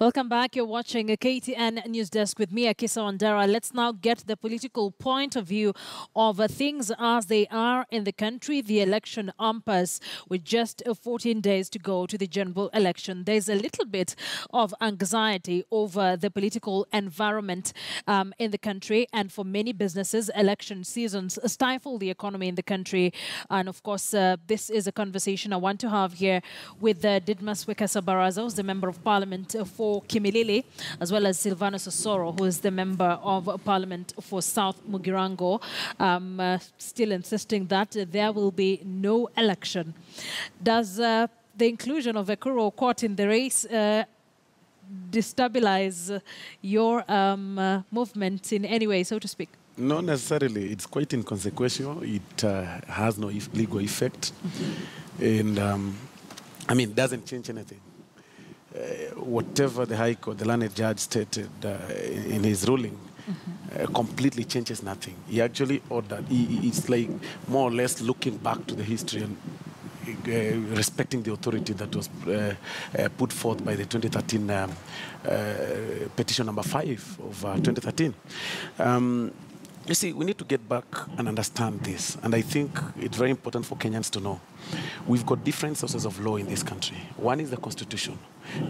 Welcome back. You're watching a KTN News Desk with me, Akisa Wandera. Let's now get the political point of view of things as they are in the country. The election umpers with just 14 days to go to the general election. There's a little bit of anxiety over the political environment in the country. And for many businesses, election seasons stifle the economy in the country. And of course, this is a conversation I want to have here with Didmas Wekesa Baraza, who's the Member of Parliament for Kimilili, as well as Silvanus Osoro, who is the Member of Parliament for South Mugirango, still insisting that there will be no election. Does the inclusion of EKURU caught in the race destabilize your movement in any way, so to speak? Not necessarily. It's quite inconsequential. It has no legal effect. And, I mean, it doesn't change anything. Whatever the High Court, the learned judge stated in his ruling, completely changes nothing. He actually ordered, it's like more or less looking back to the history and respecting the authority that was put forth by the 2013 petition number 5 of 2013. You see, we need to get back and understand this. And I think it's very important for Kenyans to know. We've got different sources of law in this country. One is the Constitution.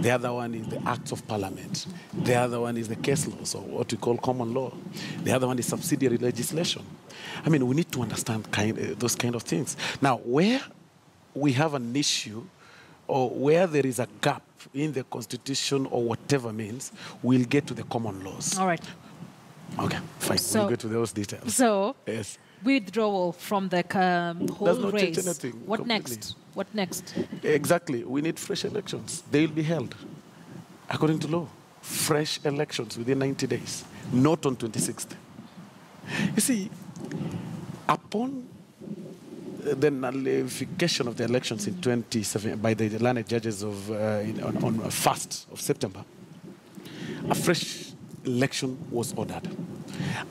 The other one is the Acts of Parliament. The other one is the case laws, or what we call common law. The other one is subsidiary legislation. I mean, we need to understand those kind of things. Now, where we have an issue or where there is a gap in the Constitution or whatever means, we'll get to the common laws. All right. Okay, fine. So, we'll go to those details. So, yes. Withdrawal from the whole race. Change anything. What completely. next? What next? Exactly. We need fresh elections. They will be held, according to law. Fresh elections within 90 days, not on 26th. You see, upon the nullification of the elections in 2017 by the learned judges of on 1st of September, a fresh election was ordered.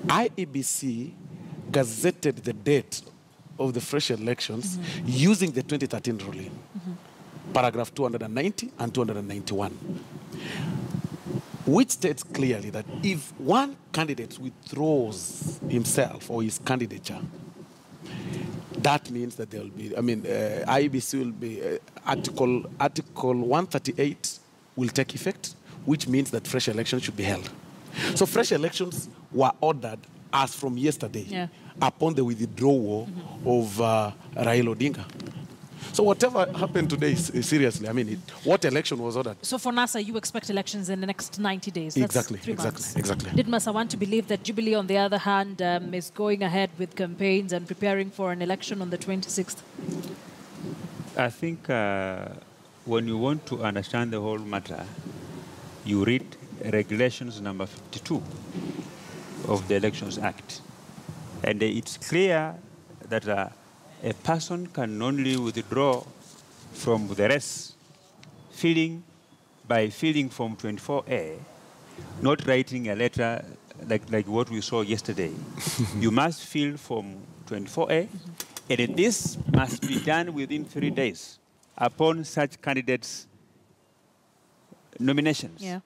IEBC gazetted the date of the fresh elections using the 2013 ruling, paragraph 290 and 291, which states clearly that if one candidate withdraws himself or his candidature, that means that there will be, I mean, IEBC will be, Article 138 will take effect, which means that fresh elections should be held. So fresh elections were ordered as from yesterday upon the withdrawal of Raila Odinga. So whatever happened today is seriously, I mean, what election was ordered? So for NASA, you expect elections in the next 90 days? That's exactly, 3 months. exactly. Didmas, I want to believe that Jubilee, on the other hand, is going ahead with campaigns and preparing for an election on the 26th. I think when you want to understand the whole matter, you read regulations number 52 of the Elections Act. And it's clear that a person can only withdraw from the rest by filling Form 24A, not writing a letter like what we saw yesterday. You must fill Form 24A, and this must be done within 3 days upon such candidates' nominations. Yeah.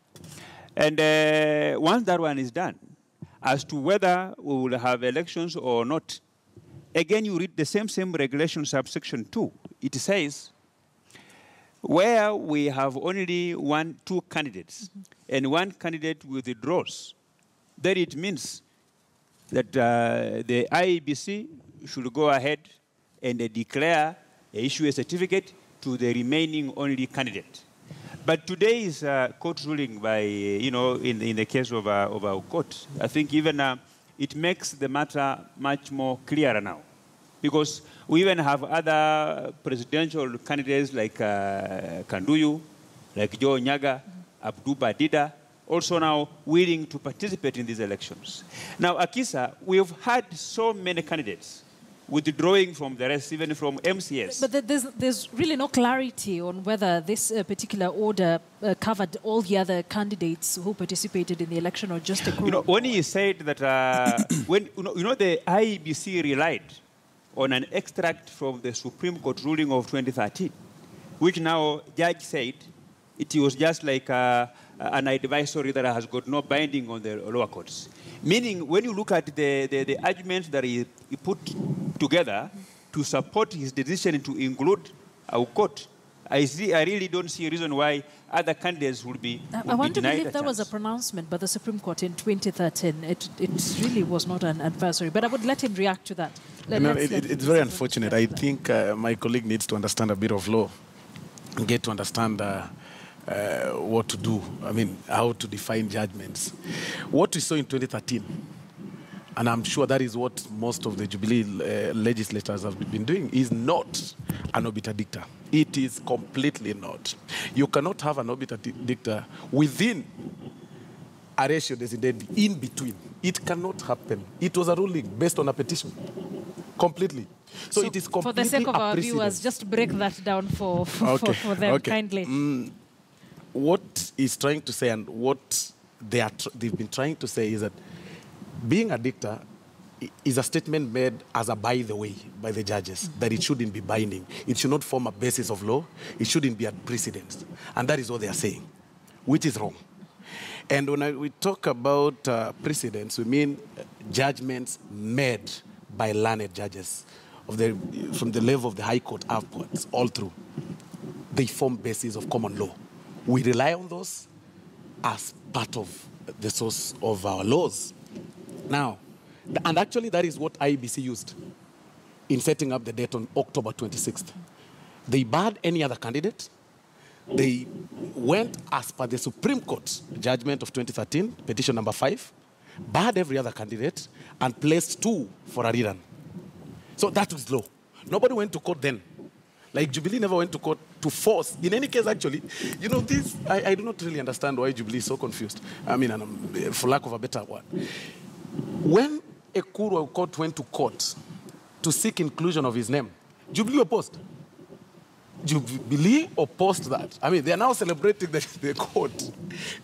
And once that one is done, as to whether we will have elections or not, again, you read the same regulation, subsection 2. It says, where we have only 2 candidates, and one candidate withdraws, then it means that the IEBC should go ahead and issue a certificate to the remaining only candidate. But today's court ruling by, in the case of our court, I think even it makes the matter much more clearer now. Because we even have other presidential candidates like Kanduyu, like Joe Nyaga, Abdu Badida, also now willing to participate in these elections. Now, Akisa, we've had so many candidates withdrawing from the rest, even from MCS. But there's really no clarity on whether this particular order covered all the other candidates who participated in the election or just a group. When he said that, when the IEBC relied on an extract from the Supreme Court ruling of 2013, which now judge said it was just like an advisory that has got no binding on the lower courts. Meaning, when you look at the arguments that he put together to support his decision to include our court, I really don't see a reason why other candidates would be I want to believe that was a pronouncement by the Supreme Court in 2013. It really was not an adversary, but I would let him react to that. It's very unfortunate. I think my colleague needs to understand a bit of law and get to understand what to do. I mean, how to define judgments. What we saw in 2013, and I'm sure that is what most of the Jubilee legislators have been doing, is not an obiter dicta. It is completely not. You cannot have an obiter dicta within a ratio designated in between. It cannot happen. It was a ruling based on a petition. Completely. So it is completely for the sake of our viewers, just break that down for them kindly. What he's trying to say and what they've been trying to say is that being a dicta is a statement made as a by the way by the judges, that it shouldn't be binding. It should not form a basis of law. It shouldn't be a precedent. And that is what they are saying, which is wrong. And when we talk about precedents, we mean judgments made by learned judges from the level of the High Court upwards, all through. They form basis of common law. We rely on those as part of the source of our laws. Now, and actually that is what IEBC used in setting up the date on October 26th. They barred any other candidate. They went as per the Supreme Court judgment of 2013, petition number 5, barred every other candidate and placed 2 for a rerun. So that was law. Nobody went to court then. Like Jubilee never went to court to force. In any case, actually, you know, this, I do not really understand why Jubilee is so confused. I mean, for lack of a better word. When EKURU court went to court to seek inclusion of his name, Jubilee opposed. Jubilee opposed that. I mean, they are now celebrating that the court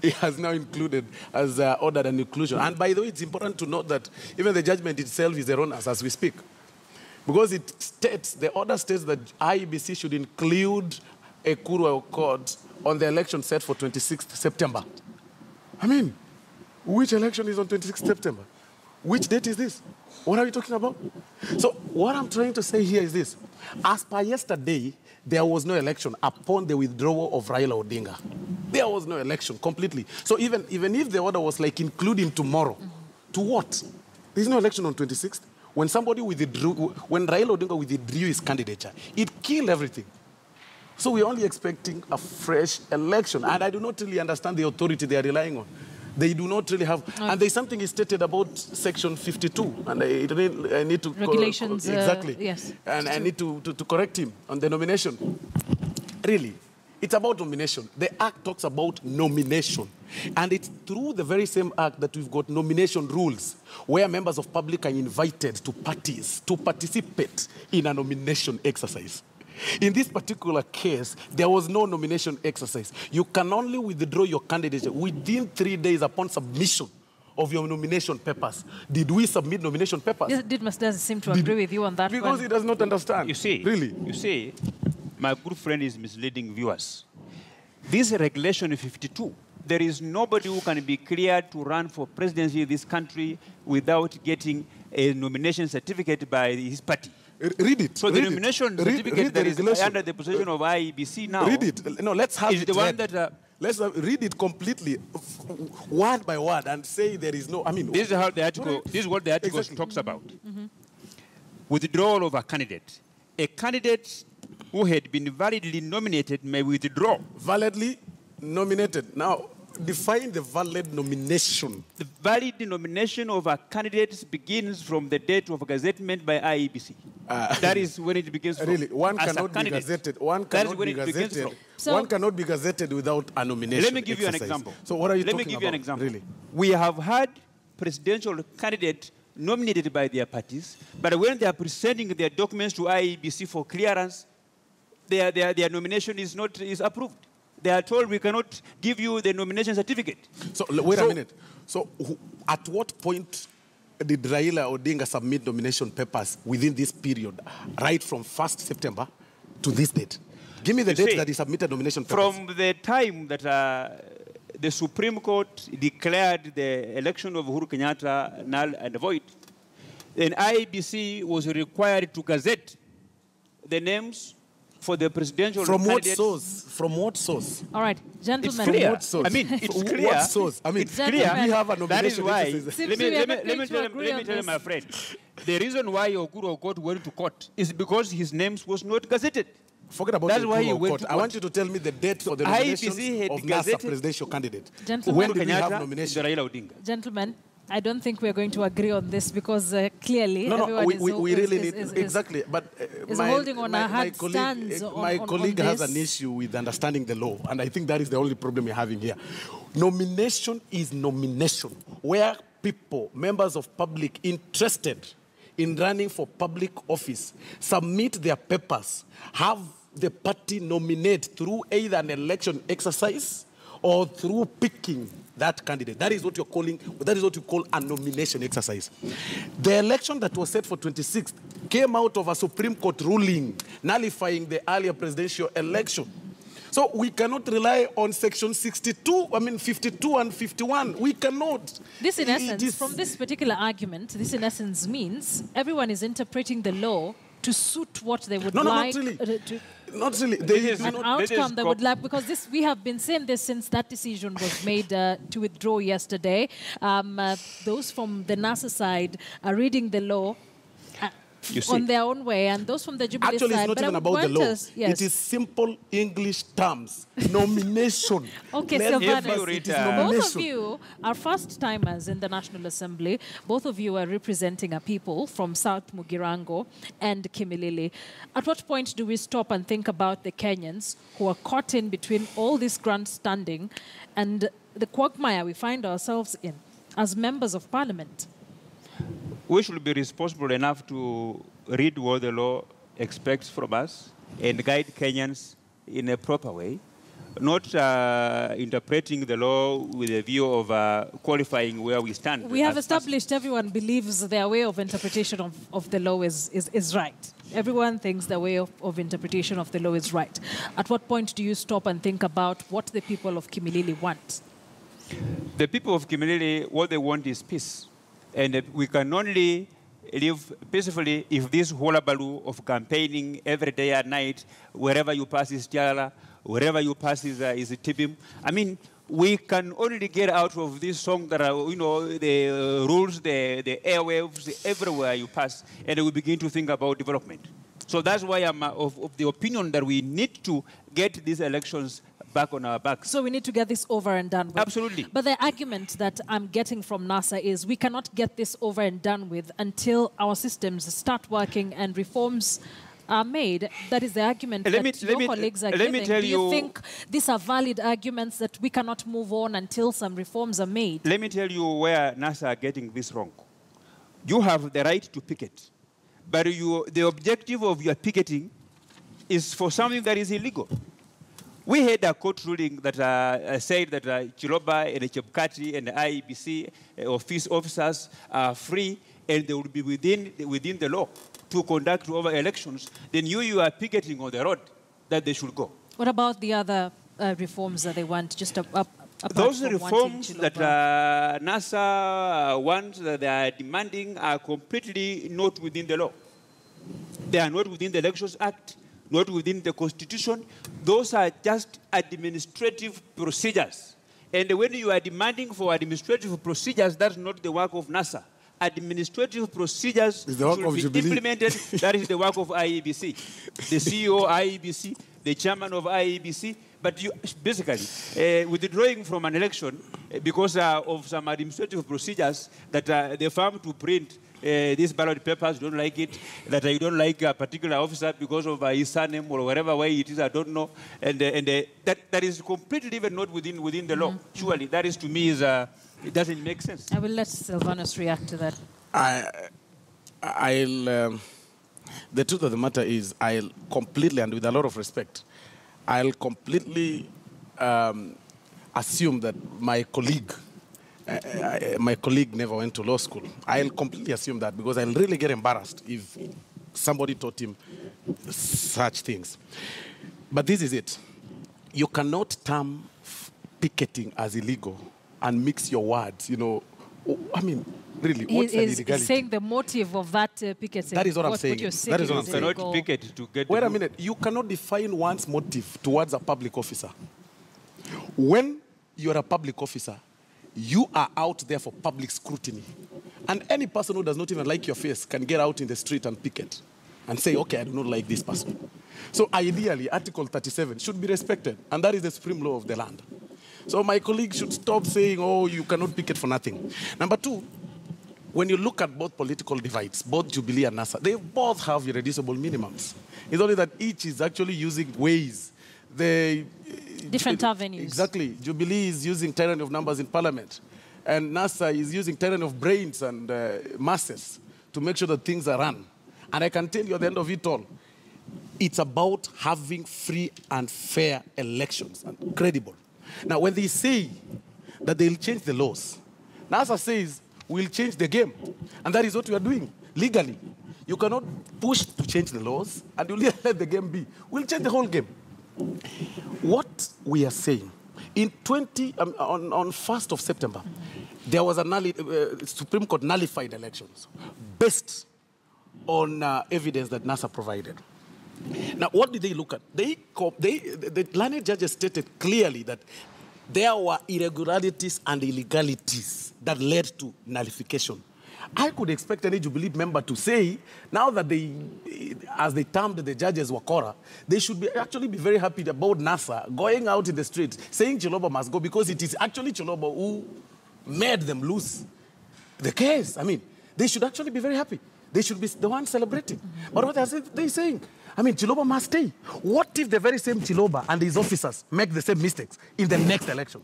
it has now included, as ordered an inclusion. And by the way, it's important to note that even the judgment itself is erroneous as we speak. Because it states, the order states that IEBC should include EKURU court on the election set for 26th September. I mean, which election is on 26th September? Which date is this? What are we talking about? So what I'm trying to say here is this. As per yesterday, there was no election upon the withdrawal of Raila Odinga. There was no election completely. So even if the order was like include him tomorrow, to what? There's no election on 26th. When somebody withdrew, when Raila Odinga withdrew his candidature, it killed everything. So we're only expecting a fresh election. And I do not really understand the authority they are relying on. They do not really have, and there's something stated about Section 52, and I need to regulations. Exactly. Yes. And I need to correct him on the nomination. Really, it's about nomination. The Act talks about nomination, and it's through the very same Act that we've got nomination rules, where members of public are invited to parties to participate in a nomination exercise. In this particular case, there was no nomination exercise. You can only withdraw your candidature within 3 days upon submission of your nomination papers. Did we submit nomination papers? Yes, Didmus doesn't seem to agree with you on that. Because he does not understand. You see, really. You see, my good friend is misleading viewers. This regulation 52, there is nobody who can be cleared to run for presidency in this country without getting a nomination certificate by his party. Read it. So the nomination certificate that is under the possession of IEBC now. Read it. No, let's have is it the one read. that. Let's read it completely, word by word, and say there is no. I mean, this is how the article. This is what the article talks about. Withdrawal of a candidate. A candidate who had been validly nominated may withdraw. Validly nominated. Now, define the valid nomination. The valid nomination of a candidate begins from the date of gazettement by IEBC. That is when it begins from. Really, one cannot be gazetted. One cannot be gazetted. One cannot be gazetted without a nomination. Let me give you an exercise. example. So what are you talking about? Let me give you an example. Really? We have had presidential candidates nominated by their parties, but when they are presenting their documents to IEBC for clearance, their nomination is approved. They are told we cannot give you the nomination certificate. So wait a minute. So at what point did Raila Odinga submit nomination papers within this period, right from 1st September to this date? Give me the date that he submitted nomination papers. From the time that the Supreme Court declared the election of Uhuru Kenyatta null and void, then IEBC was required to gazette the names for the presidential candidates. From what source? All right, gentlemen. It's clear. What source? I mean, it's clear. What source? I mean, it's clear. we have a nomination. That is why. exercise. Let me tell you, my friend. The reason why Ekuru Court went to court is because his name was not gazetted. Forget about That's why he went court. to I want you to tell me the date for the nomination of NASA presidential candidate. Gentlemen, When did we have nomination? Gentlemen, I don't think we're going to agree on this because clearly we really need exactly. But is holding on a hard stance my colleague on has this. an issue with understanding the law, and I think that is the only problem we're having here. Nomination is nomination, where people, members of public interested in running for public office, submit their papers, have the party nominate through either an election exercise or through picking that candidate. That is what you're calling, that is what you call a nomination exercise. The election that was set for 26th came out of a Supreme Court ruling nullifying the earlier presidential election. So we cannot rely on section 52 and 51. We cannot. This in essence, from this particular argument, this in essence means everyone is interpreting the law to suit what they would like. Not really. Not really. An outcome they would like, because this, we have been saying this since that decision was made to withdraw yesterday. Those from the NASA side are reading the law on their own way, and those from the Jubilee actually, side. it's not even about the law. Yes. It is simple English terms. Nomination. Okay, Sylvanus, both of you are first-timers in the National Assembly. Both of you are representing a people from South Mugirango and Kimilili. At what point do we stop and think about the Kenyans who are caught in between all this grandstanding and the quagmire we find ourselves in as members of Parliament? We should be responsible enough to read what the law expects from us and guide Kenyans in a proper way, not interpreting the law with a view of qualifying where we stand. We have established everyone believes their way of interpretation of the law is right. Everyone thinks their way of interpretation of the law is right. At what point do you stop and think about what the people of Kimilili want? The people of Kimilili, what they want is peace. And we can only live peacefully if this hullabaloo of campaigning every day and night, wherever you pass is Tiala, wherever you pass is Tibim. I mean, we can only get out of this song that are, the rules, the airwaves, everywhere you pass, and we begin to think about development. So that's why I'm of the opinion that we need to get these elections back on our backs. So we need to get this over and done with. Absolutely. But the argument that I'm getting from NASA is we cannot get this over and done with until our systems start working and reforms are made. That is the argument that your colleagues are giving. Do you think these are valid arguments that we cannot move on until some reforms are made? Let me tell you where NASA are getting this wrong. You have the right to picket, but the objective of your picketing is for something that is illegal. We had a court ruling that said that Chiloba and Chepkati and the IEBC officers are free and they will be within the law to conduct over elections. Then you are picketing on the road that they should go. What about the other reforms that they want? Just those reforms that NASA wants, that they are demanding, are completely not within the law. They are not within the Elections Act, not within the Constitution. Those are just administrative procedures. And when you are demanding for administrative procedures, that's not the work of NASA. Administrative procedures should be implemented. That is the work of IEBC. The CEO of IEBC, the chairman of IEBC. But you basically, withdrawing from an election because of some administrative procedures that they found to print these ballot papers, don't like it, that you don't like a particular officer because of his surname or whatever way it is, I don't know. And that is completely even not within the law. Surely, that is to me it doesn't make sense. I will let Sylvanus react to that. The truth of the matter is I'll completely, and with a lot of respect, I'll completely assume that my colleague never went to law school. I'll completely assume that because I'll really get embarrassed if somebody taught him such things. But this is it. You cannot term picketing as illegal and mix your words, you know, I mean, really, what's an illegality? He's saying the motive of that picketing. That is what I'm saying. What you're That is what I'm You saying. cannot picket to get... Wait a minute. You cannot define one's motive towards a public officer. When you're a public officer, you are out there for public scrutiny. And any person who does not even like your face can get out in the street and picket and say, okay, I do not like this person. So ideally, Article 37 should be respected, and that is the supreme law of the land. So my colleague should stop saying, oh, you cannot picket for nothing. Number two, when you look at both political divides, both Jubilee and NASA, they both have irreducible minimums. It's only that each is actually using ways. Different avenues. Exactly. Jubilee is using tyranny of numbers in parliament, and NASA is using tyranny of brains and masses to make sure that things are run. And I can tell you at the end of it all, it's about having free and fair elections, and credible. Now, when they say that they'll change the laws, NASA says we'll change the game. And that is what we are doing, legally. You cannot push to change the laws, and you'll let the game be. We'll change the whole game. What we are saying, on 1st of September, there was a Supreme Court nullified elections based on evidence that NASA provided. Now, what did they look at? The learned judges stated clearly that there were irregularities and illegalities that led to nullification. I could expect any Jubilee member to say, now that they, as they termed the judges Wakora, they should actually be very happy about NASA going out in the streets saying Chiloba must go, because it is actually Chiloba who made them lose the case. I mean, they should actually be very happy. They should be the ones celebrating. But what are they saying? I mean, Chiloba must stay. What if the very same Chiloba and his officers make the same mistakes in the next election?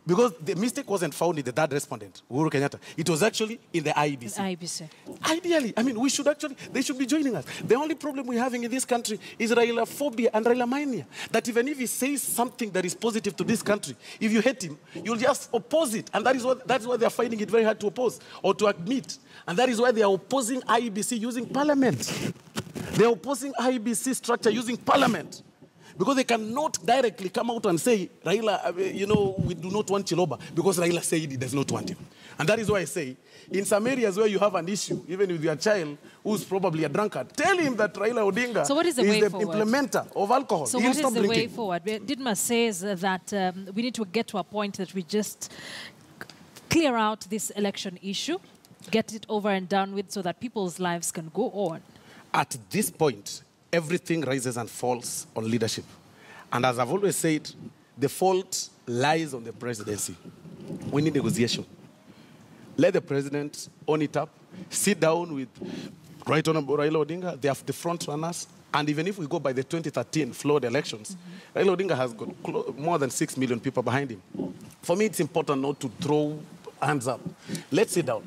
Because the mistake wasn't found in the third respondent, Uhuru Kenyatta. It was actually in the IEBC. IEBC. Ideally, I mean, they should be joining us. The only problem we're having in this country is Raila phobia and Raila mania. That even if he says something that is positive to this country, if you hate him, you'll just oppose it. And that's why they're finding it very hard to oppose or to admit. And that is why they are opposing IEBC using parliament. They're opposing IEBC structure using parliament. Because they cannot directly come out and say, Raila, you know, we do not want Chiloba, because Raila said he does not want him. And that is why I say, in some areas where you have an issue, even with your child, who's probably a drunkard, tell him that Raila Odinga is the implementer of alcohol. So what is the way forward? Didma says that we need to get to a point that we just clear out this election issue, get it over and done with, so that people's lives can go on. At this point, everything rises and falls on leadership. And as I've always said, the fault lies on the presidency. We need negotiation. Let the president own it up, sit down with Right Honorable Raila Odinga. They are the front runners. And even if we go by the 2013 flawed elections, Raila Odinga has got more than 6 million people behind him. For me, it's important not to throw hands up. Let's sit down.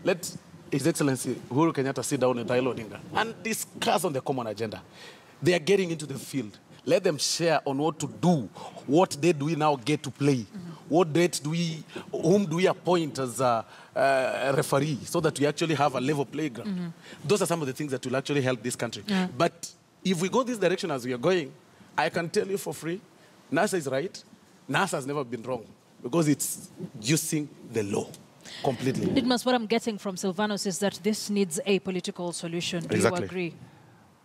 Let His Excellency Uhuru Kenyatta sit down with Raila Odinga and discuss on the common agenda. They are getting into the field. Let them share on what to do. What date do we now get to play? What date whom do we appoint as a referee, so that we actually have a level playground? Those are some of the things that will actually help this country. But if we go this direction as we are going, I can tell you for free, NASA is right. NASA has never been wrong, because it's using the law. Completely. Didmas, what I'm getting from Silvanos is that this needs a political solution. Do you agree?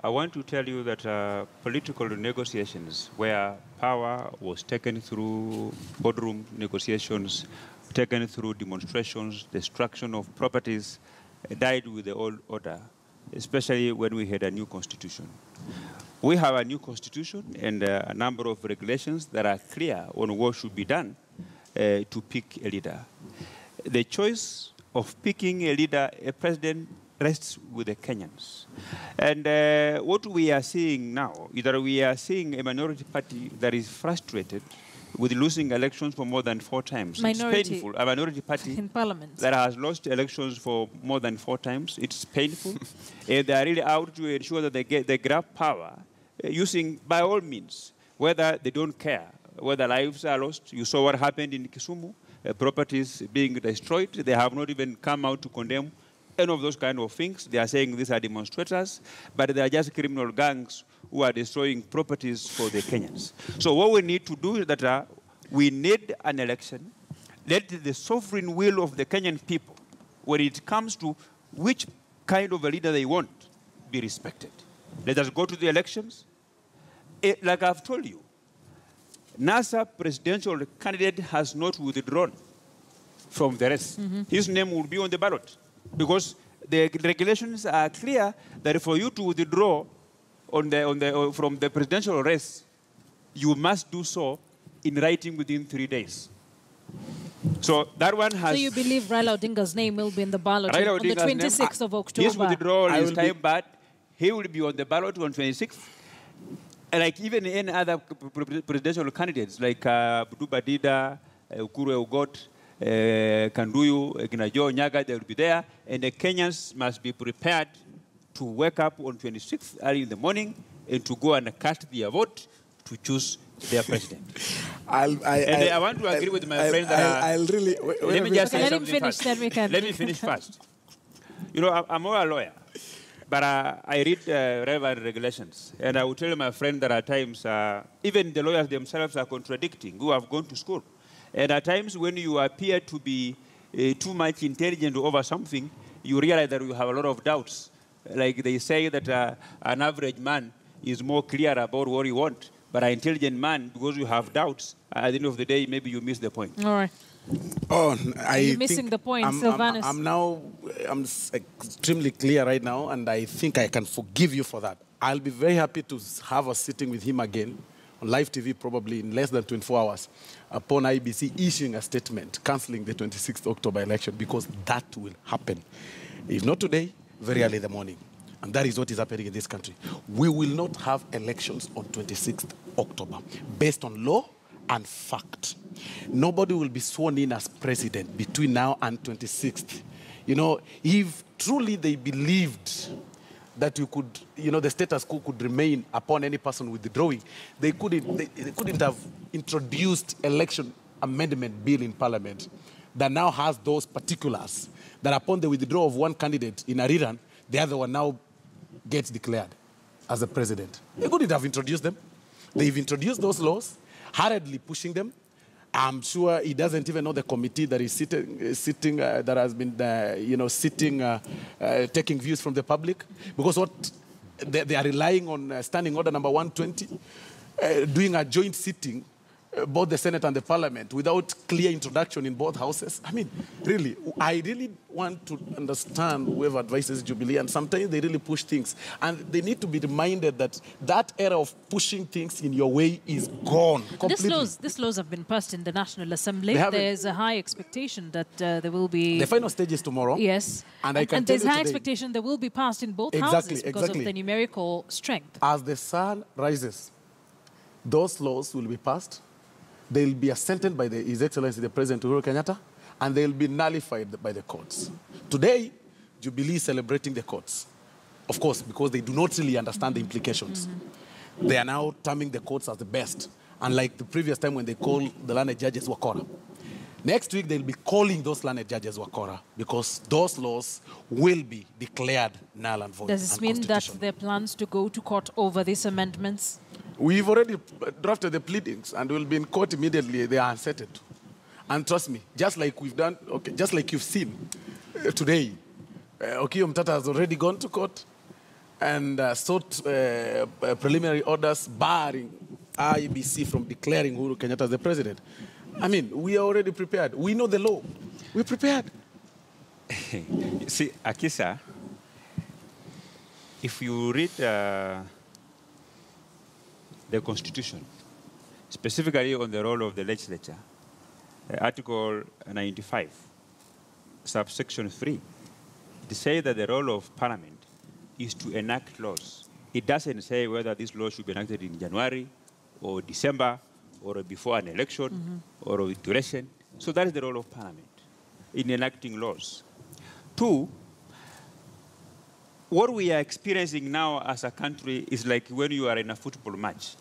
I want to tell you that political negotiations, where power was taken through boardroom negotiations, taken through demonstrations, destruction of properties, died with the old order, especially when we had a new constitution. We have a new constitution and a number of regulations that are clear on what should be done to pick a leader. The choice of picking a leader, a president, rests with the Kenyans. And what we are seeing now is that we are seeing a minority party that is frustrated with losing elections for more than 4 times. It's painful. A minority party in parliament that has lost elections for more than 4 times. It's painful. They are really out to ensure that they grab power using, by all means, whether they don't care, whether lives are lost. You saw what happened in Kisumu. Properties being destroyed. They have not even come out to condemn any of those kind of things. They are saying these are demonstrators, but they are just criminal gangs who are destroying properties for the Kenyans. So what we need to do is that We need an election. Let the sovereign will of the Kenyan people, when it comes to which kind of a leader they want, be respected. Let us go to the elections. Like I've told you, NASA presidential candidate has not withdrawn from the race. His name will be on the ballot because the regulations are clear that for you to withdraw from the presidential race, you must do so in writing within 3 days. So that one has... So you believe Raila Odinga's name will be in the ballot on the 26th of October? His withdrawal is time, but he will be on the ballot on 26th. And like even any other presidential candidates, like Budu Badida, EKURU Alloowed, Kanduyu, Ginajo, Nyaga, they will be there. And the Kenyans must be prepared to wake up on 26th early in the morning and to go and cast their vote to choose their president. I want to agree with my friend that... let me just say something first. Let me finish first. You know, I'm not a lawyer, but I read relevant regulations. And I will tell my friend that at times, even the lawyers themselves are contradicting, who have gone to school. And at times when you appear to be too much intelligent over something, you realize that you have a lot of doubts. Like they say that an average man is more clear about what he wants. But an intelligent man, because you have doubts, at the end of the day, maybe you miss the point. All right. Oh, You're missing the point, Sylvanus. I'm extremely clear right now, and I think I can forgive you for that. I'll be very happy to have a sitting with him again on live TV, probably in less than 24 hours, upon IEBC issuing a statement cancelling the 26th October election, because that will happen. If not today, very early in the morning. And that is what is happening in this country. We will not have elections on 26th October, based on law and fact. Nobody will be sworn in as president between now and 26th. You know, if truly they believed that you could, you know, the status quo could remain upon any person withdrawing, they couldn't have introduced election amendment bill in parliament that now has those particulars, that upon the withdrawal of one candidate in a rerun, the other one now gets declared as the president. They couldn't have introduced them. They've introduced those laws, hurriedly pushing them. I'm sure he doesn't even know the committee that is sitting that has been, taking views from the public. Because what they are relying on Standing Order number 120, doing a joint sitting, both the Senate and the Parliament, without clear introduction in both houses. I mean, really, I really want to understand whoever advises Jubilee, and sometimes they really push things. And they need to be reminded that that era of pushing things in your way is gone completely. These laws have been passed in the National Assembly. There's a high expectation that there will be... The final stage is tomorrow. Yes. And there's high expectation they will be passed in both houses because of the numerical strength. As the sun rises, those laws will be passed. They'll be assented by His Excellency the President Uhuru Kenyatta, and they'll be nullified by the courts. Today, Jubilee is celebrating the courts, of course, because they do not really understand the implications. They are now terming the courts as the best, unlike the previous time when they called the learned judges Wakora. Next week, they'll be calling those learned judges Wakora, because those laws will be declared null and void. Does this mean that there are plans to go to court over these amendments? We've already drafted the pleadings, and we'll be in court immediately. They are unsettled. And trust me, just like we've done, just like you've seen today, Okiya Mtata has already gone to court and sought preliminary orders barring IEBC from declaring Uhuru Kenyatta as the president. I mean, we are already prepared. We know the law. We're prepared. See, Akisa, if you read the Constitution, specifically on the role of the legislature, Article 95, subsection 3, it says that the role of Parliament is to enact laws. It doesn't say whether these laws should be enacted in January or December or before an election or with duration. So that is the role of Parliament in enacting laws. 2, what we are experiencing now as a country is like when you are in a football match.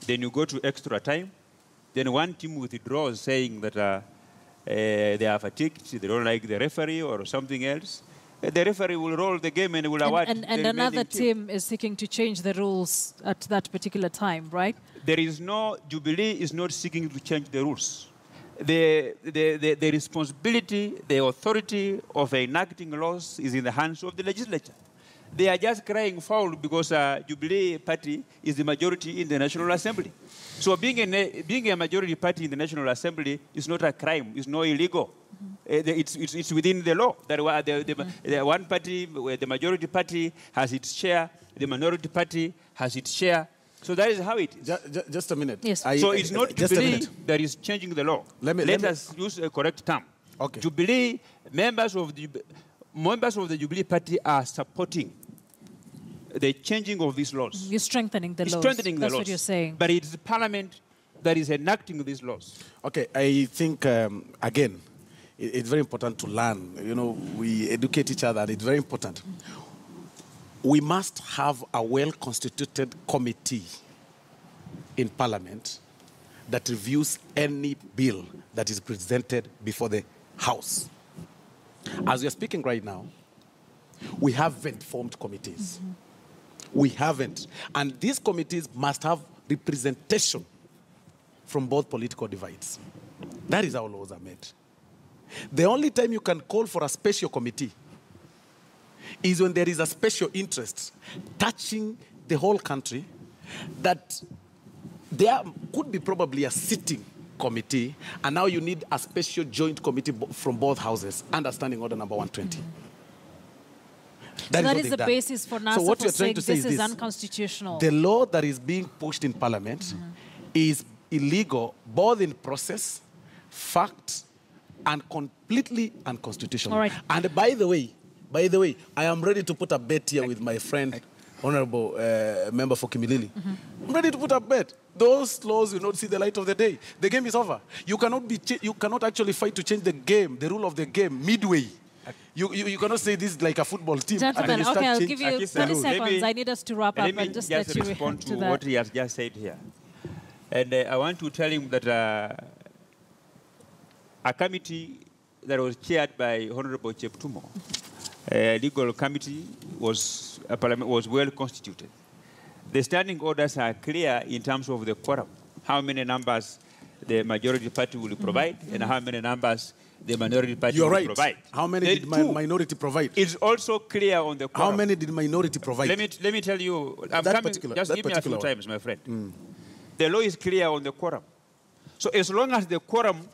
Then you go to extra time. Then one team withdraws saying that they are fatigued, they don't like the referee or something else. the referee will roll the game and will award. And another team is seeking to change the rules at that particular time, right? There is no, Jubilee is not seeking to change the rules. The responsibility, the authority of enacting laws is in the hands of the legislature. They are just crying foul because Jubilee Party is the majority in the National Assembly. So being a majority party in the National Assembly is not a crime, it's not illegal. It's within the law. That the one party, the majority party has its share, the minority party has its share. So that is how it is. Just a minute. Yes. So it's not Jubilee that is changing the law. Let us use a correct term. Okay. Jubilee, members of the Jubilee Party are supporting the changing of these laws. You're strengthening the laws. Strengthening the laws. That's what you're saying. But it's the Parliament that is enacting these laws. Okay, I think, again, it's very important to learn. You know, we educate each other, and it's very important. We must have a well-constituted committee in Parliament that reviews any bill that is presented before the House. As we are speaking right now, we haven't formed committees. We haven't. And these committees must have representation from both political divides. That is how laws are made. The only time you can call for a special committee is when there is a special interest touching the whole country, that there could be probably a sitting committee, and now you need a special joint committee from both houses, understanding order number 120. That is the basis for NASA for saying this is unconstitutional. The law that is being pushed in Parliament is illegal, both in process, fact, and completely unconstitutional. All right. And by the way, I am ready to put a bet here with my friend, Honorable Member for Kimilili. I'm ready to put a bet. Those laws will not see the light of the day. The game is over. You cannot actually fight to change the game, the rule of the game, midway. You cannot say this is like a football team. Gentlemen, okay, I'll give you 30 seconds. I need us to wrap up and just let you respond to that. what he has just said here. And I want to tell him that a committee that was chaired by Honorable Cheptumo, a legal committee, was well constituted. The standing orders are clear in terms of the quorum, how many numbers the majority party will provide and how many numbers the minority party will provide. How many did minority provide? It's also clear on the quorum. How many did minority provide? Let me tell you, just give me a few times, my friend. The law is clear on the quorum. So as long as the quorum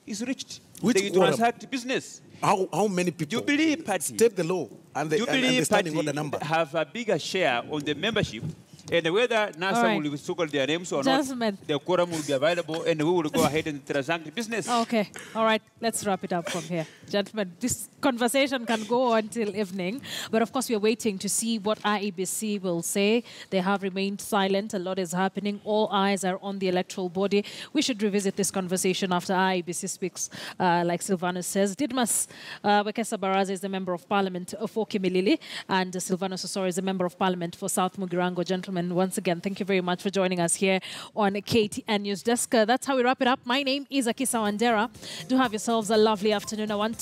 is reached, they transact business. How many people Jubilee Party state the law and the standing order number have a bigger share on the membership, and whether NASA will circle their names or not, the quorum will be available, and we will go ahead and transact business. Okay, all right, let's wrap it up from here. Gentlemen, this conversation can go on till evening, but of course we're waiting to see what IEBC will say. They have remained silent. A lot is happening. All eyes are on the electoral body. We should revisit this conversation after IEBC speaks, like Silvanus says. Didmas Wekesa Baraza is the Member of Parliament for Kimilili, and Silvanus Osoro is the Member of Parliament for South Mugirango. Gentlemen, once again, thank you very much for joining us here on KTN News Desk. That's how we wrap it up. My name is Akisa Wandera. Do have yourselves a lovely afternoon. I want to